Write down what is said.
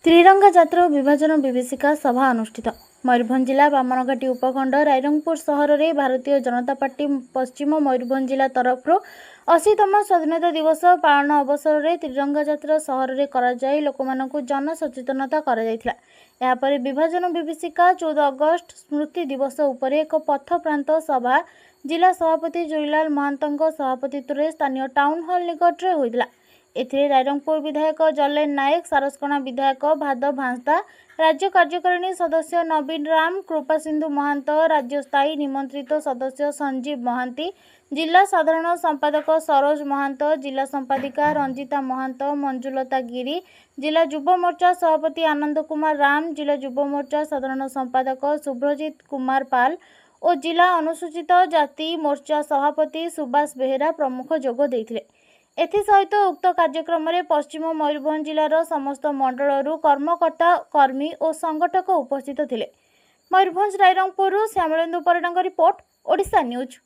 त्रिरंगा जात्रा विभाजन विभीषिका सभा अनुष्ठित। मयूरभंज जिला बामनघाटी उपखंड रायरंगपुर सहर में भारतीय जनता पार्टी पश्चिम मयूरभंज जिला तरफ 80तम स्वाधीनता दिवस पालन अवसर में त्रिरंगा जात्रा सहर में कराई लोकमानंकु जन सचेतनता कराଯାଇଥିଲା। यापर विभाजन विभीषिका 14 अगस्त स्मृति दिवस उपर एक पथ प्रांत सभा जिला सभापति जोईलाल महांतଙ୍କ सभापतित्व में स्थानीय टाउन हॉल निकट में होता। एथिरे रायरंगपुर विधायक जलेन नायक, सारसकणा विधायक भाद भांसदा, राज्य कार्यकारिणी सदस्य नवीन राम, कृपासिंधु महांत, राज्य स्थायी निमंत्रित सदस्य संजीव महांती, जिला साधारण संपादक सरोज महांत, जिला संपादिका रंजिता महांत, मंजुलता गिरी, जिला युव मोर्चा सभापति आनंद कुमार राम, जिला युव मोर्चा साधारण संपादक शुभ्रजित कुमार पाल और जिला अनुसूचित जाति मोर्चा सभापति सुभाष बेहेरा प्रमुख जोग देइथिले। एसहित उक्त कार्यक्रम में पश्चिम मयूरभंज जिलार समस्त मंडल कर्मकर्ता कर्मी और संगठक उपस्थित थिले। मयूरभंज रायरंगपुर श्यामलेन्दु परिडाଙ୍କ रिपोर्ट, ओडिशा न्यूज।